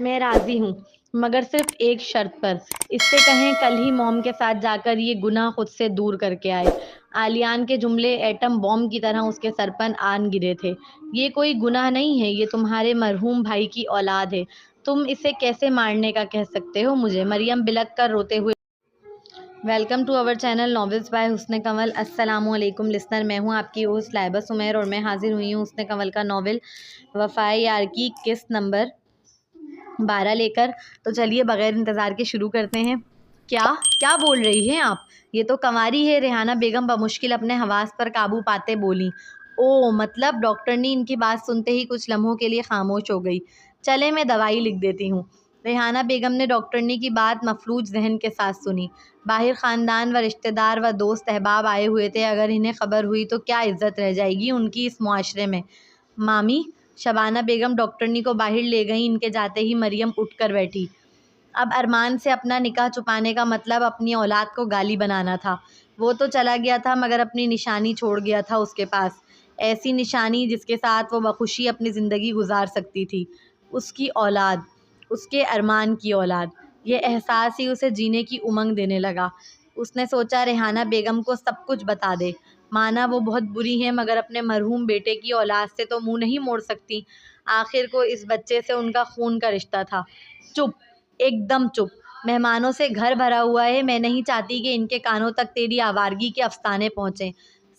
मैं राज़ी हूँ, मगर सिर्फ़ एक शर्त पर। इससे कहें कल ही मॉम के साथ जाकर ये गुनाह खुद से दूर करके आए। आलियान के जुमले एटम बॉम्ब की तरह उसके सर पर आन गिरे थे। ये कोई गुनाह नहीं है, ये तुम्हारे मरहूम भाई की औलाद है। तुम इसे कैसे मारने का कह सकते हो मुझे? मरियम बिलख कर रोते हुए। Welcome to our channel novels by Husn Kanwal. अस्सलामुअलैकुम लिसनर, मैं हूँ आपकी होस्ट लाइबा सुमैर और मैं हाजिर हुई हूँ हुस्न कंवल का नॉवेल वफ़ाए यार की किस्त नंबर 12 लेकर। तो चलिए बगैर इंतज़ार के शुरू करते हैं। क्या क्या बोल रही हैं आप? ये तो कंवारी है। रेहाना बेगम बमुश्किल अपने हवास पर काबू पाते बोली। ओह, मतलब? डॉक्टरनी इनकी बात सुनते ही कुछ लम्हों के लिए खामोश हो गई। चले, मैं दवाई लिख देती हूँ। रेहाना बेगम ने डॉक्टरनी की बात मफलूज जहन के साथ सुनी। बाहर ख़ानदान व रिश्तेदार व दोस्त अहबाब आए हुए थे। अगर इन्हें खबर हुई तो क्या इज्जत रह जाएगी उनकी इस मुआशरे में। मामी, शबाना बेगम डॉक्टरनी को बाहर ले गई। इनके जाते ही मरियम उठ कर बैठी। अब अरमान से अपना निकाह छुपाने का मतलब अपनी औलाद को गाली बनाना था। वो तो चला गया था मगर अपनी निशानी छोड़ गया था उसके पास। ऐसी निशानी जिसके साथ वो बखुशी अपनी ज़िंदगी गुजार सकती थी। उसकी औलाद, उसके अरमान की औलाद। ये एहसास ही उसे जीने की उमंग देने लगा। उसने सोचा रेहाना बेगम को सब कुछ बता दे। माना वो बहुत बुरी हैं मगर अपने मरहूम बेटे की औलाद से तो मुंह नहीं मोड़ सकती। आखिर को इस बच्चे से उनका खून का रिश्ता था। चुप, एकदम चुप। मेहमानों से घर भरा हुआ है। मैं नहीं चाहती कि इनके कानों तक तेरी आवारगी के अफसाने पहुँचें,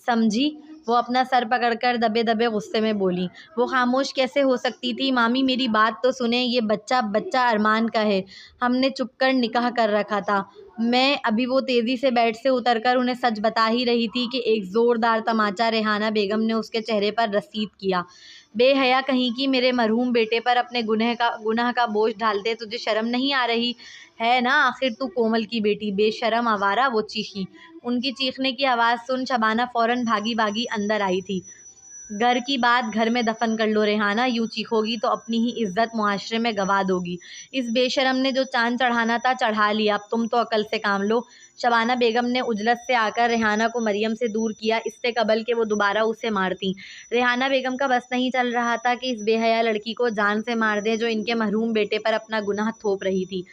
समझी? वो अपना सर पकड़कर दबे दबे गुस्से में बोली। वो खामोश कैसे हो सकती थी? मामी, मेरी बात तो सुने। ये बच्चा बच्चा अरमान का है। हमने चुपकर निकाह कर रखा था। मैं अभी वो तेज़ी से बेड से उतरकर उन्हें सच बता ही रही थी कि एक ज़ोरदार तमाचा रेहाना बेगम ने उसके चेहरे पर रसीद किया। बेहया कहीं की, मेरे मरहूम बेटे पर अपने गुनाह का बोझ डालते तुझे शर्म नहीं आ रही है ना? आखिर तू कोमल की बेटी, बेशरम आवारा। वो चीखी। उनकी चीखने की आवाज़ सुन शबाना फ़ौरन भागी भागी अंदर आई थी। घर की बात घर में दफन कर लो रेहाना। यूँ चीखोगी तो अपनी ही इज्जत मुआशरे में गंवा दोगी। इस बेशरम ने जो चाँद चढ़ाना था चढ़ा लिया। अब तुम तो अकल से काम लो। शबाना बेगम ने उजलत से आकर रेहाना को मरियम से दूर किया, इससे कबल के वो दोबारा उसे मारती। रेहाना बेगम का बस नहीं चल रहा था कि इस बेहया लड़की को जान से मार दे जो इनके मरहूम बेटे पर अपना गुनाह थोप रही थी।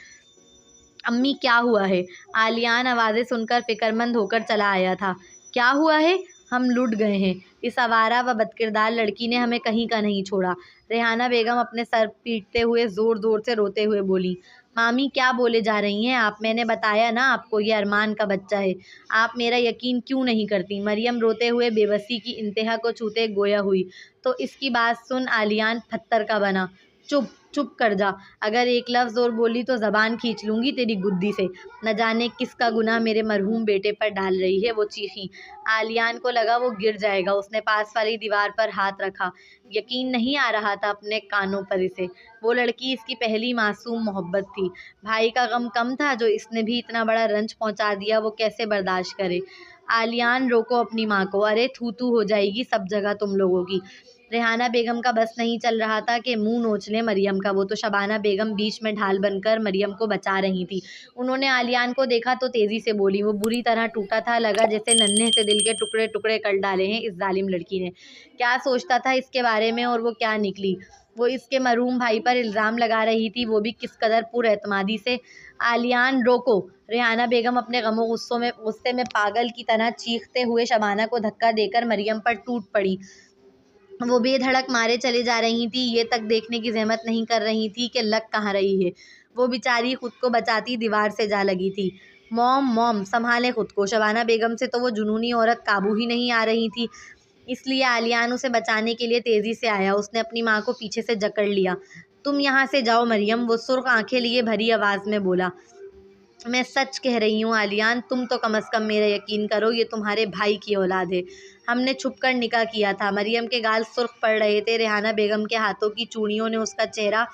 अम्मी, क्या हुआ है? आलियान आवाज़ें सुनकर फिक्रमंद होकर चला आया था। क्या हुआ है? हम लुट गए हैं। इस आवारा व बदकिरदार लड़की ने हमें कहीं का नहीं छोड़ा। रेहाना बेगम अपने सर पीटते हुए ज़ोर ज़ोर से रोते हुए बोली। मामी, क्या बोले जा रही हैं आप? मैंने बताया ना आपको, ये अरमान का बच्चा है। आप मेरा यकीन क्यों नहीं करती? मरियम रोते हुए बेबसी की इंतहा को छूते गोया हुई। तो इसकी बात सुन आलियान पत्थर का बना। चुप चुप कर जा। अगर एक लफ्ज़ और बोली तो ज़बान खींच लूँगी तेरी गुद्दी से। न जाने किसका गुनाह मेरे मरहूम बेटे पर डाल रही है। वो चीखी। आलियान को लगा वो गिर जाएगा। उसने पास वाली दीवार पर हाथ रखा। यकीन नहीं आ रहा था अपने कानों पर इसे। वो लड़की इसकी पहली मासूम मोहब्बत थी। भाई का गम कम था जो इसने भी इतना बड़ा रंज पहुंचा दिया? वो कैसे बर्दाश्त करे? आलियान, रोको अपनी माँ को। अरे थू थू हो जाएगी सब जगह तुम लोगों की। रेहाना बेगम का बस नहीं चल रहा था कि मुंह नोच ले मरियम का। वो तो शबाना बेगम बीच में ढाल बनकर मरियम को बचा रही थी। उन्होंने आलियान को देखा तो तेजी से बोली। वो बुरी तरह टूटा था, लगा जैसे नन्हे से दिल के टुकड़े टुकड़े कर डाले हैं इस जालिम लड़की ने। क्या सोचता था इसके बारे में और वो क्या निकली? वो इसके मरहूम भाई पर इल्ज़ाम लगा रही थी, वो भी किस कदर पुरएतमादी से। आलियान, रोको। रेहाना बेगम अपने गमो गुस्से में पागल की तरह चीखते हुए शबाना को धक्का देकर मरियम पर टूट पड़ी। वो बेधड़क मारे चले जा रही थी। ये तक देखने की ज़हमत नहीं कर रही थी कि लग कहाँ रही है। वो बेचारी खुद को बचाती दीवार से जा लगी थी। मॉम मॉम, संभालें खुद को। शबाना बेगम से तो वो जुनूनी औरत काबू ही नहीं आ रही थी। इसलिए आलियान उसे बचाने के लिए तेज़ी से आया। उसने अपनी माँ को पीछे से जकड़ लिया। तुम यहाँ से जाओ मरियम, वो सुर्ख आंखें लिए भरी आवाज़ में बोला। मैं सच कह रही हूँ आलियान, तुम तो कम से कम मेरा यकीन करो, ये तुम्हारे भाई की औलाद है। हमने छुपकर निकाह किया था। मरियम के गाल सुर्ख पड़ रहे थे। रेहाना बेगम के हाथों की चूड़ियों ने उसका चेहरा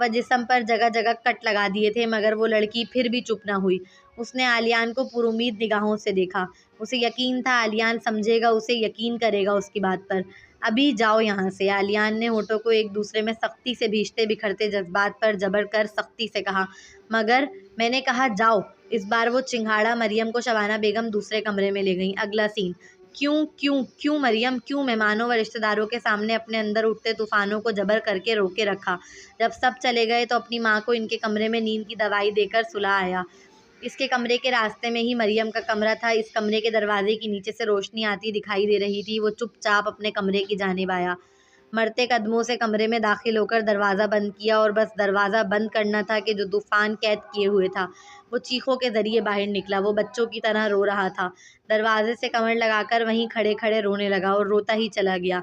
व जिस्म पर जगह जगह कट लगा दिए थे, मगर वो लड़की फिर भी चुप न हुई। उसने आलियान को पुरुमीद निगाहों से देखा। उसे यकीन था आलियान समझेगा, उसे यकीन करेगा उसकी बात पर। अभी जाओ यहाँ से। आलियान ने होठों को एक दूसरे में सख्ती से भींचते बिखरते जज्बात पर जबर कर सख्ती से कहा। मगर मैंने कहा जाओ। इस बार वो चिंगाड़ा। मरियम को शबाना बेगम दूसरे कमरे में ले गईं। अगला सीन। क्यों क्यों क्यों मरियम क्यों? मेहमानों व रिश्तेदारों के सामने अपने अंदर उठते तूफानों को जबर करके रोके रखा। जब सब चले गए तो अपनी माँ को इनके कमरे में नींद की दवाई देकर सुला आया। इसके कमरे के रास्ते में ही मरियम का कमरा था। इस कमरे के दरवाजे के नीचे से रोशनी आती दिखाई दे रही थी। वो चुपचाप अपने कमरे की जानिब आया। मरते कदमों से कमरे में दाखिल होकर दरवाज़ा बंद किया और बस दरवाज़ा बंद करना था कि जो तूफान कैद किए हुए था वो चीखों के ज़रिए बाहर निकला। वो बच्चों की तरह रो रहा था। दरवाजे से कमर लगाकर वहीं खड़े खड़े रोने लगा और रोता ही चला गया।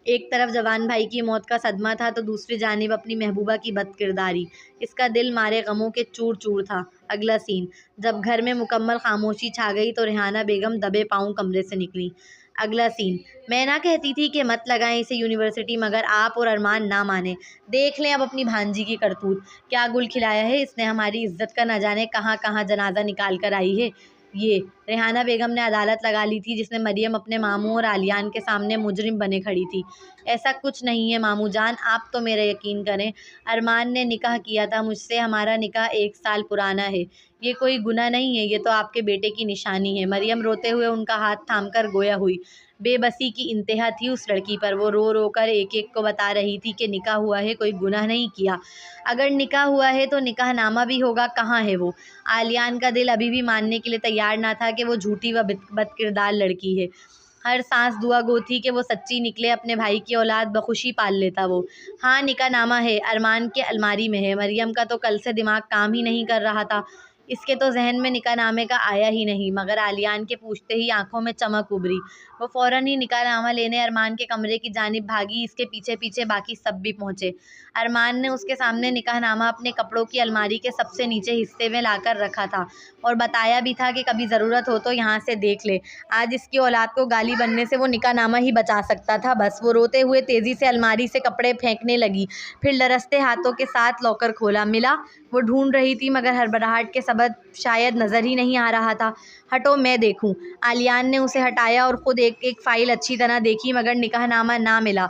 एक तरफ जवान भाई की मौत का सदमा था तो दूसरी जानिब अपनी महबूबा की बदकिरदारी। इसका दिल मारे गमों के चूर चूर था। अगला सीन। जब घर में मुकम्मल खामोशी छा गई तो रेहाना बेगम दबे पाँव कमरे से निकली। अगला सीन। मैं ना कहती थी कि मत लगाएं इसे यूनिवर्सिटी, मगर आप और अरमान ना माने। देख लें अब अपनी भांजी की करतूत। क्या गुल खिलाया है इसने, हमारी इज्जत का न जाने कहाँ कहाँ जनाजा निकाल कर आई है। ये रेहाना बेगम ने अदालत लगा ली थी जिसमें मरियम अपने मामू और आलियान के सामने मुजरिम बने खड़ी थी। ऐसा कुछ नहीं है मामू जान, आप तो मेरा यकीन करें। अरमान ने निकाह किया था मुझसे, हमारा निकाह 1 साल पुराना है। ये कोई गुनाह नहीं है, ये तो आपके बेटे की निशानी है। मरियम रोते हुए उनका हाथ थामकर गोया हुई। बेबसी की इंतहा थी उस लड़की पर। वो रो रो कर एक एक को बता रही थी कि निकाह हुआ है, कोई गुनाह नहीं किया। अगर निकाह हुआ है तो निकाहनामा भी होगा, कहाँ है वो? आलियान का दिल अभी भी मानने के लिए तैयार ना था कि वो झूठी व बदकिरदार लड़की है। हर सांस दुआ गो थी कि वो सच्ची निकले, अपने भाई की औलाद बखुशी पाल लेता वो। हाँ, निकाहनामा है, अरमान के अलमारी में है। मरियम का तो कल से दिमाग काम ही नहीं कर रहा था। इसके तो जहन में निकाहनामे का आया ही नहीं, मगर आलियान के पूछते ही आंखों में चमक उभरी। वो फौरन ही निकाहनामा लेने अरमान के कमरे की जानिब भागी। इसके पीछे पीछे बाकी सब भी पहुंचे। अरमान ने उसके सामने निकाहनामा अपने कपड़ों की अलमारी के सबसे नीचे हिस्से में लाकर रखा था और बताया भी था कि कभी ज़रूरत हो तो यहाँ से देख ले। आज इसकी औलाद को गाली बनने से वो निकाहनामा ही बचा सकता था बस। वो रोते हुए तेज़ी से अलमारी से कपड़े फेंकने लगी, फिर लरसते हाथों के साथ लॉकर खोला। मिला? वो ढूंढ रही थी मगर हड़बड़ाहट के सबब शायद नज़र ही नहीं आ रहा था। हटो, मैं देखूं। आलियान ने उसे हटाया और ख़ुद एक एक फ़ाइल अच्छी तरह देखी मगर निकाहनामा ना मिला।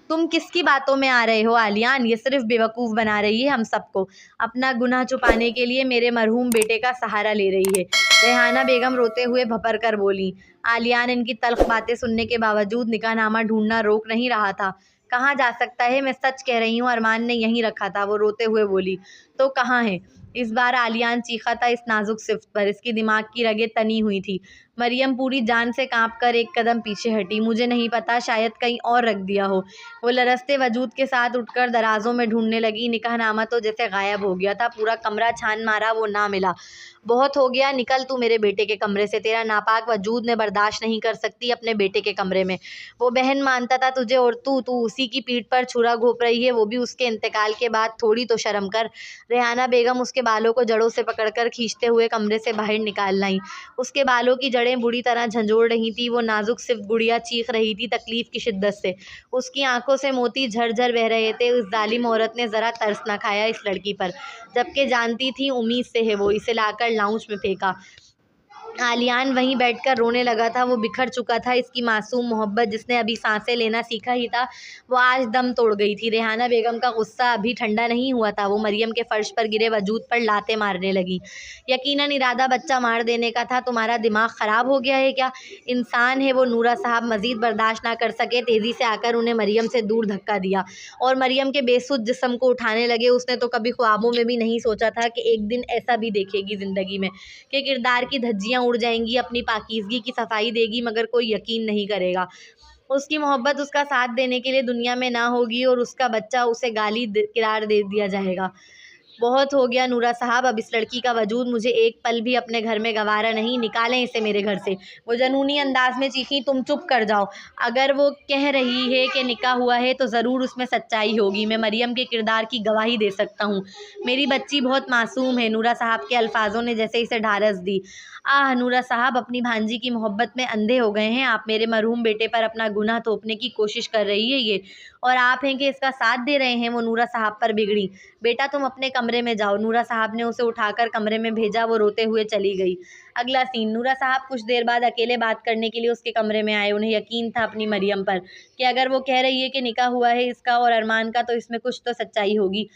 तुम किसकी बातों में आ रहे हो आलियान? ये सिर्फ बेवकूफ़ बना रही है हम सबको। अपना गुनाह छुपाने के लिए मेरे मरहूम बेटे का सहारा ले रही है। रेहाना बेगम रोते हुए भपक कर बोली। आलियान इनकी तल्ख बातें सुनने के बावजूद निकाहनामा ढूंढना रोक नहीं रहा था। कहाँ जा सकता है? मैं सच कह रही हूँ, अरमान ने यहीं रखा था। वो रोते हुए बोली। तो कहाँ है? इस बार आलियान चीखा था इस नाजुक सिफ्त पर। इसकी दिमाग की रगें तनी हुई थी। मरियम पूरी जान से कांपकर एक कदम पीछे हटी। मुझे नहीं पता, शायद कहीं और रख दिया हो। वो लरसते वजूद के साथ उठकर दराजों में ढूंढने लगी। निकाहनामा तो जैसे गायब हो गया था। पूरा कमरा छान मारा, वो ना मिला। बहुत हो गया, निकल तू मेरे बेटे के कमरे से। तेरा नापाक वजूद मैं बर्दाश्त नहीं कर सकती अपने बेटे के कमरे में। वो बहन मानता था तुझे और तू उसी की पीठ पर छुरा घोंप रही है, वो भी उसके इंतकाल के बाद। थोड़ी तो शर्म कर। रेहाना बेगम उसके बालों को जड़ों से पकड़कर खींचते हुए कमरे से बाहर निकाल लाई। उसके बालों की जड़ें बुरी तरह झंझोड़ रही थी। वो नाजुक सिर्फ गुड़िया चीख रही थी तकलीफ की शिद्दत से। उसकी आंखों से मोती झरझर बह रहे थे। उस जालिम औरत ने जरा तरस न खाया इस लड़की पर, जबकि जानती थी उम्मीद से है वो। इसे लाकर लाउंज में फेंका। आलियान वहीं बैठकर रोने लगा था। वो बिखर चुका था। इसकी मासूम मोहब्बत जिसने अभी सांसें लेना सीखा ही था, वो आज दम तोड़ गई थी। रेहाना बेगम का गुस्सा अभी ठंडा नहीं हुआ था। वो मरियम के फर्श पर गिरे वजूद पर लाते मारने लगी। यकीनन इरादा बच्चा मार देने का था। तुम्हारा दिमाग ख़राब हो गया है क्या? इंसान है वो। नूरा साहब मज़ीद बर्दाश्त ना कर सके, तेज़ी से आकर उन्हें मरियम से दूर धक्का दिया और मरियम के बेसुध जिस्म को उठाने लगे। उसने तो कभी ख्वाबों में भी नहीं सोचा था कि एक दिन ऐसा भी देखेगी ज़िंदगी में कि किरदार की धज्जियाँ उड़ जाएंगी, अपनी पाकीज़गी की सफाई देगी मगर कोई यकीन नहीं करेगा। उसकी मोहब्बत उसका साथ देने के लिए दुनिया में ना होगी और उसका बच्चा उसे गाली करार दे दिया जाएगा। बहुत हो गया नूरा साहब, अब इस लड़की का वजूद मुझे एक पल भी अपने घर में गवारा नहीं। निकालें इसे मेरे घर से। वो जनूनी अंदाज में चीखी। तुम चुप कर जाओ। अगर वो कह रही है कि निकाह हुआ है तो ज़रूर उसमें सच्चाई होगी। मैं मरियम के किरदार की गवाही दे सकता हूँ। मेरी बच्ची बहुत मासूम है। नूरा साहब के अल्फाजों ने जैसे इसे ढारस दी। आह नूरा साहब, अपनी भांजी की मोहब्बत में अंधे हो गए हैं आप। मेरे मरहूम बेटे पर अपना गुनाह थोपने की कोशिश कर रही है ये, और आप हैं कि इसका साथ दे रहे हैं। वो नूरा साहब पर बिगड़ी। बेटा तुम अपने कमरे में जाओ। नूरा साहब ने उसे उठाकर कमरे में भेजा। वो रोते हुए चली गई। अगला सीन। नूरा साहब कुछ देर बाद अकेले बात करने के लिए उसके कमरे में आए। उन्हें यकीन था अपनी मरियम पर कि अगर वो कह रही है कि निकाह हुआ है इसका और अरमान का तो इसमें कुछ तो सच्चाई होगी।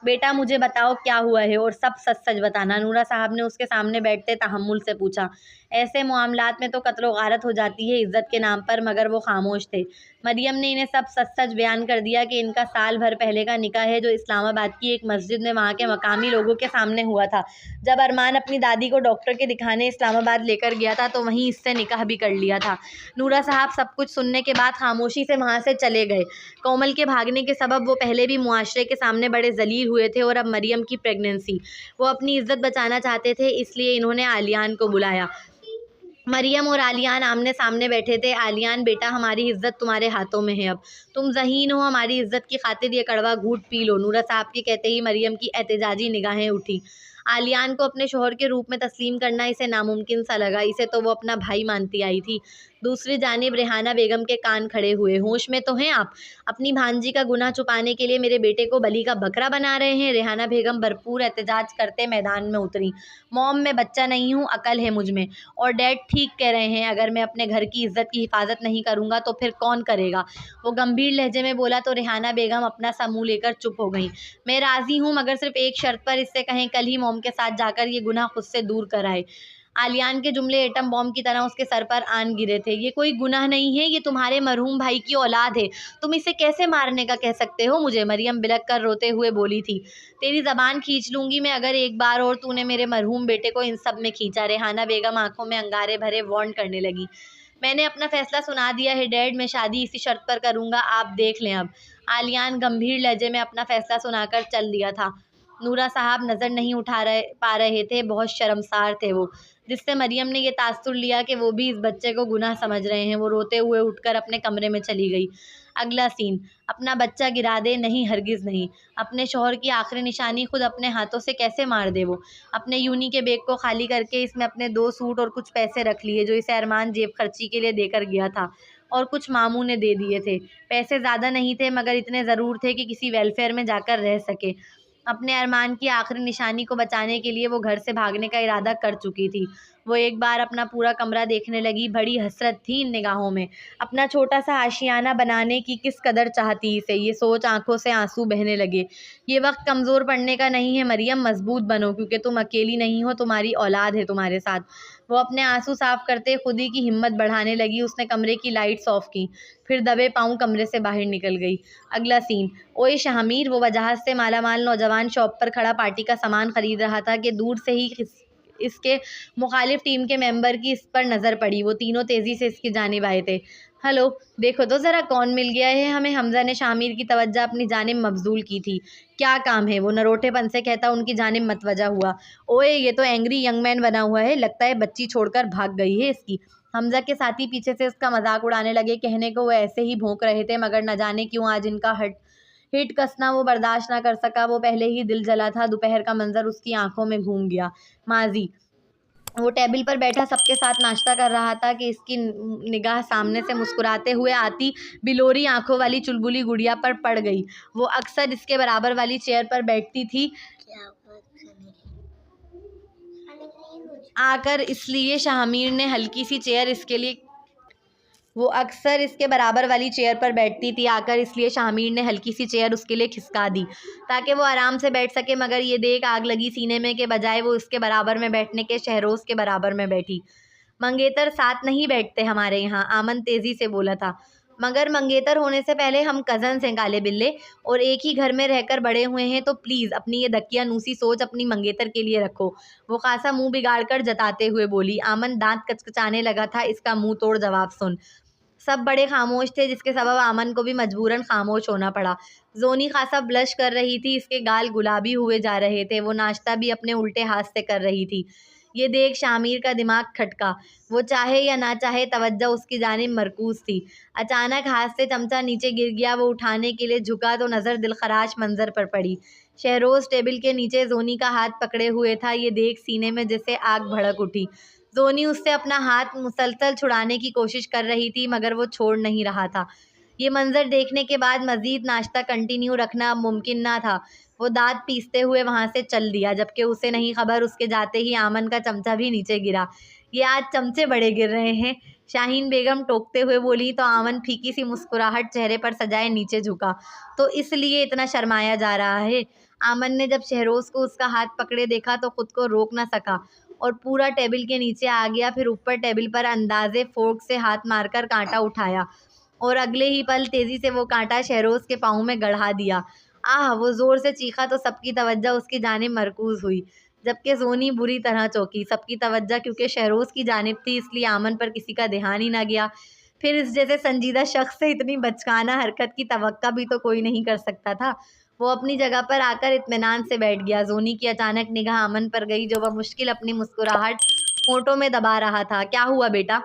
बेटा मुझे बताओ क्या हुआ है और सब सच सच बताना, नूरा साहब ने उसके सामने बैठते तहम्मुल से पूछा। ऐसे मामलात में तो कत्ल गारत हो जाती है इज्जत के नाम पर, मगर वो खामोश थे। मरियम ने इन्हें सब सच सच बयान कर दिया कि इनका साल भर पहले का निकाह है, जो इस्लामाबाद की एक मस्जिद में वहाँ के मकामी लोगों के सामने हुआ था। जब अरमान अपनी दादी को डॉक्टर के दिखाने इस्लामाबाद लेकर गया था तो वहीं इससे निकाह भी कर लिया था। नूरा साहब सब कुछ सुनने के बाद खामोशी से वहाँ से चले गए। कोमल के भागने के सबब वो पहले भी मुआशरे के सामने बड़े जलील हुए थे, और अब मरियम की प्रेगनेंसी, वो अपनी इज्जत बचाना चाहते थे, इसलिए इन्होंने आलियान को बुलाया। मरियम और आलियान आमने सामने बैठे थे। आलियान, बेटा हमारी इज्जत तुम्हारे हाथों में है, अब तुम ज़हीन हो, हमारी इज्जत की खातिर ये कड़वा घूंट पी लो। नूरा साहब के कहते ही मरियम की एहतजाजी निगाहें उठी। आलियान को अपने शोहर के रूप में तस्लीम करना इसे नामुमकिन सा लगा। इसे तो वो अपना भाई मानती आई थी। दूसरी जानिब रेहाना बेगम के कान खड़े हुए। होश में तो हैं आप? अपनी भांजी का गुनाह छुपाने के लिए मेरे बेटे को बली का बकरा बना रहे हैं। रेहाना बेगम भरपूर एहतजाज करते मैदान में उतरी। मॉम, मैं बच्चा नहीं हूँ, अकल है मुझ में, और डैड ठीक कह रहे हैं, अगर मैं अपने घर की इज्जत की हिफाजत नहीं करूँगा तो फिर कौन करेगा? वो गंभीर लहजे में बोला तो रेहाना बेगम अपना सा मुँह लेकर चुप हो गई। मैं राज़ी हूँ, मगर सिर्फ एक शर्त पर। इससे कहें कल ही मॉम के साथ जाकर ये गुनाह खुद से दूर कराए। आलियान के जुमले एटम बॉम्ब की तरह उसके सर पर आन गिरे थे। ये कोई गुनाह नहीं है, ये तुम्हारे मरहूम भाई की औलाद है, तुम इसे कैसे मारने का कह सकते हो मुझे? मरियम बिलक कर रोते हुए बोली थी। तेरी ज़बान खींच लूँगी मैं अगर एक बार और तूने मेरे मरहूम बेटे को इन सब में खींचा। रेहाना बेगम आंखों में अंगारे भरे वार्न करने लगी। मैंने अपना फैसला सुना दिया है डैड, मैं शादी इसी शर्त पर करूँगा, आप देख लें अब। आलियान गंभीर लहजे में अपना फैसला सुनाकर चल दिया था। नूरा साहब नज़र नहीं उठा पा रहे थे, बहुत शर्मसार थे वो, जिससे मरियम ने ये तासुर लिया कि वो भी इस बच्चे को गुनाह समझ रहे हैं। वो रोते हुए उठकर अपने कमरे में चली गई। अगला सीन, अपना बच्चा गिरा दे, नहीं हरगिज़ नहीं। अपने शौहर की आखिरी निशानी खुद अपने हाथों से कैसे मार दे वो? अपने यूनी के बैग को खाली करके इसमें अपने 2 सूट और कुछ पैसे रख लिए जो इसे अरमान जेब खर्ची के लिए देकर गया था, और कुछ मामू ने दे दिए थे। पैसे ज़्यादा नहीं थे, मगर इतने ज़रूर थे कि किसी वेलफेयर में जाकर रह सके। अपने अरमान की आखिरी निशानी को बचाने के लिए वो घर से भागने का इरादा कर चुकी थी। वो एक बार अपना पूरा कमरा देखने लगी। बड़ी हसरत थी इन निगाहों में। अपना छोटा सा आशियाना बनाने की किस कदर चाहती इसे, ये सोच आंखों से आंसू बहने लगे। ये वक्त कमज़ोर पड़ने का नहीं है मरियम, मजबूत बनो, क्योंकि तुम अकेली नहीं हो, तुम्हारी औलाद है तुम्हारे साथ। वो अपने आंसू साफ करते खुद ही की हिम्मत बढ़ाने लगी। उसने कमरे की लाइट्स ऑफ की, फिर दबे पाँव कमरे से बाहर निकल गई। अगला सीन, ओए शाहमीर, वो वजह से मालामाल नौजवान शॉप पर खड़ा पार्टी का सामान खरीद रहा था कि दूर से ही इसके मुखालिफ टीम के मेंबर की इस पर नज़र पड़ी। वो तीनों तेज़ी से इसकी जानिब आए थे। हेलो, देखो तो ज़रा कौन मिल गया है हमें। हमज़ा ने शामिर की तवज्जो अपनी जानिब मबजूल की थी। क्या काम है? वो नरोटेपन से कहता उनकी जानिब मतवजा हुआ। ओए, ये तो एंग्री यंग मैन बना हुआ है, लगता है बच्ची छोड़कर भाग गई है इसकी। हमज़ा के साथी पीछे से उसका मजाक उड़ाने लगे। कहने को वो ऐसे ही भौंक रहे थे, मगर न जाने क्यों आज इनका हिट कसना वो बर्दाश्त ना कर सका। वो पहले ही दिल जला था। दोपहर का मंजर उसकी आंखों में घूम गया। माजी, वो टेबल पर बैठा सबके साथ नाश्ता कर रहा था कि इसकी निगाह सामने से मुस्कुराते हुए आती बिलोरी आंखों वाली चुलबुली गुड़िया पर पड़ गई। वो अक्सर इसके बराबर वाली चेयर पर बैठती थी आकर, इसलिए शाहमीर ने हल्की सी चेयर इसके लिए वो अक्सर इसके बराबर वाली चेयर पर बैठती थी आकर, इसलिए शाहमीर ने हल्की सी चेयर उसके लिए खिसका दी ताकि वो आराम से बैठ सके। मगर ये देख आग लगी सीने में के बजाय वो इसके बराबर में बैठने के शहरोज़ के बराबर में बैठी। मंगेतर साथ नहीं बैठते हमारे यहाँ, आमन तेज़ी से बोला था। मगर मंगेतर होने से पहले हम कज़न्स हैं काले बिल्ले, और एक ही घर में रहकर बड़े हुए हैं, तो प्लीज़ अपनी ये दकियानूसी सोच अपनी मंगेतर के लिए रखो। वो खासा मुंह बिगाड़ कर जताते हुए बोली। आमन दांत कचकचाने लगा था इसका मुंह तोड़ जवाब सुन। सब बड़े खामोश थे, जिसके सबब आमन को भी मजबूरन खामोश होना पड़ा। जोनी खासा ब्लश कर रही थी, इसके गाल गुलाबी हुए जा रहे थे। वो नाश्ता भी अपने उल्टे हाथ से कर रही थी। ये देख शामिर का दिमाग खटका। वो चाहे या ना चाहे तवज्जो उसकी जानिब मरकूज थी। अचानक हाथ से चमचा नीचे गिर गया। वो उठाने के लिए झुका तो नज़र दिलखराश मंजर पर पड़ी। शहरोज़ टेबल के नीचे जोनी का हाथ पकड़े हुए था। ये देख सीने में जैसे आग भड़क उठी। जोनी उससे अपना हाथ मुसलसल छुड़ाने की कोशिश कर रही थी, मगर वो छोड़ नहीं रहा था। ये मंजर देखने के बाद मज़ीद नाश्ता कंटिन्यू रखना अब मुमकिन ना था। वो दाँत पीसते हुए वहाँ से चल दिया, जबकि उसे नहीं खबर उसके जाते ही आमन का चमचा भी नीचे गिरा। ये आज चमचे बड़े गिर रहे हैं, शाहीन बेगम टोकते हुए बोली, तो आमन फीकी सी मुस्कुराहट चेहरे पर सजाए नीचे झुका। तो इसलिए इतना शर्माया जा रहा है? आमन ने जब शहरोज़ को उसका हाथ पकड़े देखा तो खुद को रोक न सका और पूरा टेबल के नीचे आ गया। फिर ऊपर टेबल पर अंदाज़े फ़ोर्क से हाथ मारकर काँटा उठाया और अगले ही पल तेज़ी से वो काँटा शहरोज़ के पाँव में गड़ा दिया। आह! वो ज़ोर से चीखा तो सबकी तवज्जो उसकी जानिब मरकूज़ हुई, जबकि ज़ोनी बुरी तरह चौंकी। सबकी तवज्जो क्योंकि शहरोज़ की जानिब थी, इसलिए आमन पर किसी का ध्यान ही न गया। फिर इस जैसे संजीदा शख्स से इतनी बचकाना हरकत की तवक्का भी तो कोई नहीं कर सकता था। वो अपनी जगह पर आकर इत्मीनान से बैठ गया। ज़ोनी की अचानक निगाह अमन पर गई, जो बमुश्किल अपनी मुस्कुराहट होठों में दबा रहा था। क्या हुआ बेटा?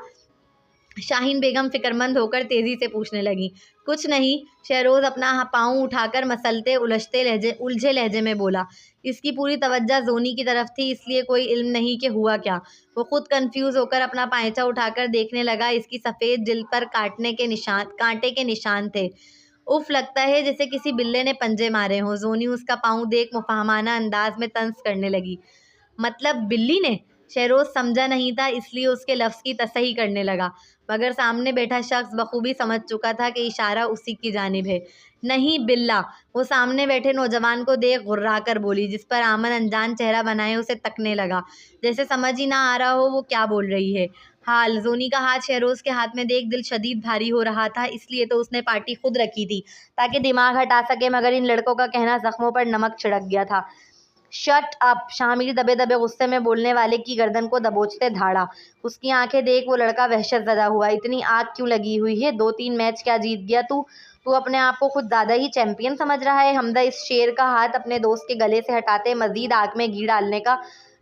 शाहीन बेगम फिक्रमंद होकर तेजी से पूछने लगी। कुछ नहीं, शहरोज़ अपना पाँव उठाकर मसलते उलझे लहजे में बोला। इसकी पूरी तवज्जो ज़ोनी की तरफ थी, इसलिए कोई इल्म नहीं कि हुआ क्या। वो खुद कंफ्यूज होकर अपना पायचा उठाकर देखने लगा। इसकी सफ़ेद जिल्द पर कांटे के निशान थे। उफ, लगता है जैसे किसी बिल्ले ने पंजे मारे हों। ज़ोनी उसका पाँव देख मुफहमाना अंदाज में तंज करने लगी। मतलब बिल्ली ने? शहरोज़ समझा नहीं था, इसलिए उसके लफ्ज़ की तसही करने लगा, मगर सामने बैठा शख्स बखूबी समझ चुका था कि इशारा उसी की जानिब है। नहीं, बिल्ला। वो सामने बैठे नौजवान को देख घुर्राकर बोली, जिस पर आमन अनजान चेहरा बनाए उसे तकने लगा, जैसे समझ ही ना आ रहा हो वो क्या बोल रही है। हाल ज़ोनी का हाथ शहरोज़ के हाथ में देख दिल शदीद भारी हो रहा था, इसलिए तो उसने पार्टी खुद रखी थी ताकि दिमाग हटा सके, मगर इन लड़कों का कहना ज़ख्मों पर नमक छिड़क गया था। Shut up! शामिर दबे दबे गुस्से में बोलने वाले की गर्दन को दबोचते धाड़ा। उसकी आंखें देख वो लड़का वहशतज़दा हुआ। इतनी आग क्यों लगी हुई है? 2-3 मैच क्या जीत गया तू? तू अपने आप को कुछ ज़्यादा ही चैंपियन समझ रहा है? हमदा इस शेर का हाथ अपने दोस्त के गले से हटाते मज़ीद आग में घी डालने का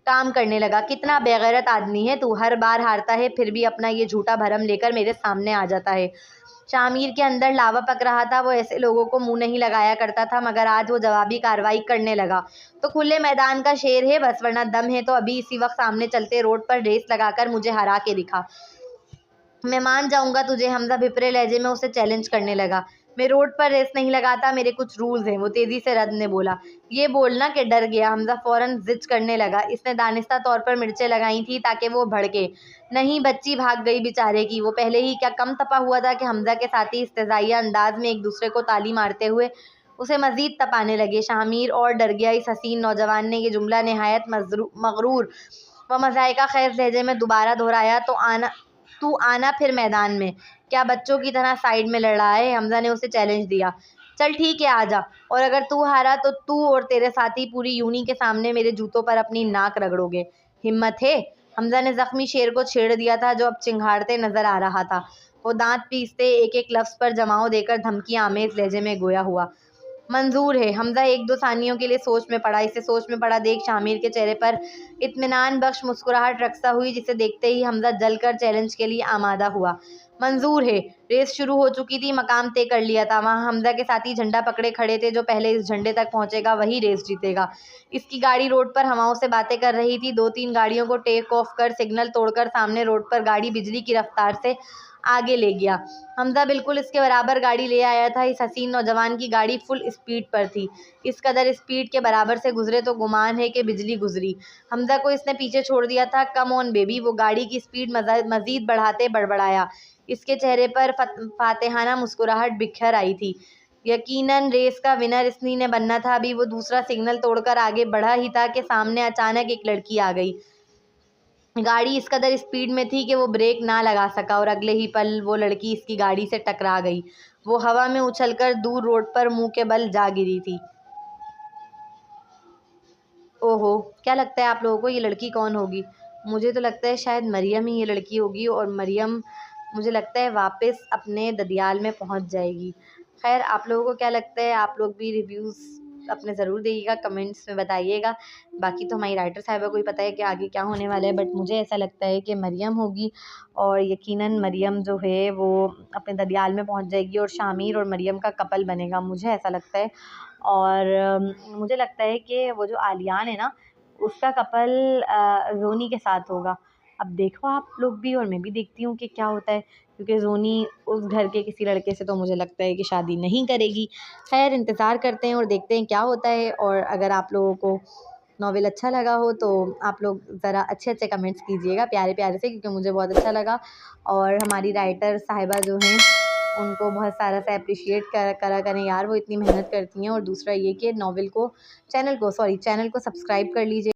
काम करने लगा। कितना बेगैरत आदमी है तू! हर बार हारता है, फिर भी अपना ये झूठा भरम लेकर मेरे सामने आ जाता है। शामिर के अंदर लावा पक रहा था। वो ऐसे लोगों को मुंह नहीं लगाया करता था, मगर आज वो जवाबी कार्रवाई करने लगा। तो खुले मैदान का शेर है बस, वरना दम है तो अभी इसी वक्त सामने चलते रोड पर रेस लगाकर मुझे हरा के दिखा। मैं मान जाऊंगा तुझे। हमजा भिपरे लहजे में उसे चैलेंज करने लगा। मैं रोड पर रेस नहीं लगाता, मेरे कुछ रूल्स हैं, वो तेजी से रद ने बोला। ये बोलना कि डर गया। हमजा फौरन जिद करने लगा। इसने दानिस्ता तौर पर मिर्चें लगाई थी ताकि वो भड़के। नहीं, बच्ची भाग गई बेचारे की। वो पहले ही क्या कम तपा हुआ था कि हमजा के साथी इस्तेज़ाइया अंदाज में एक दूसरे को ताली मारते हुए उसे मजीद तपाने लगे। शामिर और डर गया। इस हसीन नौजवान ने यह जुमला नहायत मगरूर व मज़ाइका खैज लहजे में दोबारा दोहराया। तू आना फिर मैदान में। क्या बच्चों की तरह साइड में लड़ रहा है? हमजा ने उसे चैलेंज दिया। चल ठीक है, आजा, और अगर तू हारा तो तू और तेरे साथी पूरी यूनी के सामने मेरे जूतों पर अपनी नाक रगड़ोगे। हिम्मत है? हमजा ने जख्मी शेर को छेड़ दिया था, जो अब चिंघाड़ते नजर आ रहा था। वो दांत पीसते एक एक लफ्ज़ पर जमाव देकर धमकी आमेज लहजे में गोया हुआ। मंजूर है। हमजा 1-2 सानियों के लिए सोच में पड़ा। इसे सोच में पड़ा देख शामिर के चेहरे पर इत्मीनान बख्श मुस्कुराहट रक्सा हुई, जिसे देखते ही हमजा जलकर चैलेंज के लिए आमादा हुआ। मंजूर है। रेस शुरू हो चुकी थी। मकाम तय कर लिया था। वहाँ हमजा के साथी झंडा पकड़े खड़े थे। जो पहले इस झंडे तक पहुंचेगा वही रेस जीतेगा। इसकी गाड़ी रोड पर हवाओं से बातें कर रही थी। 2-3 गाड़ियों को टेक ऑफ कर सिग्नल तोड़कर सामने रोड पर गाड़ी बिजली की रफ्तार से आगे ले गया। हमजा बिल्कुल इसके बराबर गाड़ी ले आया था। इस हसीन नौजवान की गाड़ी फुल स्पीड पर थी। इस कदर स्पीड के बराबर से गुजरे तो गुमान है कि बिजली गुजरी। हमजा को इसने पीछे छोड़ दिया था। Come on baby. वो गाड़ी की स्पीड मजीद बढ़ाते बड़बड़ाया। इसके चेहरे पर फातेहाना मुस्कुराहट बिखर आई थी। यकीनन रेस का विनर इसी ने बनना था। अभी वो दूसरा सिग्नल तोड़कर आगे बढ़ा ही था कि सामने अचानक एक लड़की आ गई। गाड़ी इस कदर स्पीड में थी कि वो ब्रेक ना लगा सका और अगले ही पल वो लड़की इसकी गाड़ी से टकरा गई। वो हवा में उछलकर दूर रोड पर मुंह के बल जा गिरी थी। ओहो, क्या लगता है आप लोगों को ये लड़की कौन होगी? मुझे तो लगता है शायद मरियम ही ये लड़की होगी, और मरियम मुझे लगता है वापस अपने ददियाल में पहुंच जाएगी। खैर, आप लोगों को क्या लगता है? आप लोग भी रिव्यूज़ अपने ज़रूर देइएगा, कमेंट्स में बताइएगा। बाकी तो हमारी राइटर साहिबा को ही पता है कि आगे क्या होने वाला है, बट मुझे ऐसा लगता है कि मरियम होगी, और यकीनन मरियम जो है वो अपने ददियाल में पहुंच जाएगी और शामिर और मरियम का कपल बनेगा, मुझे ऐसा लगता है। और मुझे लगता है कि वो जो आलियान है ना, उसका कपल ज़ोनी के साथ होगा। अब देखो आप लोग भी और मैं भी देखती हूँ कि क्या होता है, क्योंकि ज़ोनी उस घर के किसी लड़के से तो मुझे लगता है कि शादी नहीं करेगी। खैर, इंतज़ार करते हैं और देखते हैं क्या होता है। और अगर आप लोगों को नॉवेल अच्छा लगा हो तो आप लोग ज़रा अच्छे-अच्छे कमेंट्स कीजिएगा, प्यारे-प्यारे से, क्योंकि मुझे बहुत अच्छा लगा। और हमारी राइटर साहिबा जो हैं उनको बहुत सारा सा एप्रिशिएट करा करें यार, वो इतनी मेहनत करती हैं। और दूसरा ये कि चैनल को सब्सक्राइब कर लीजिए।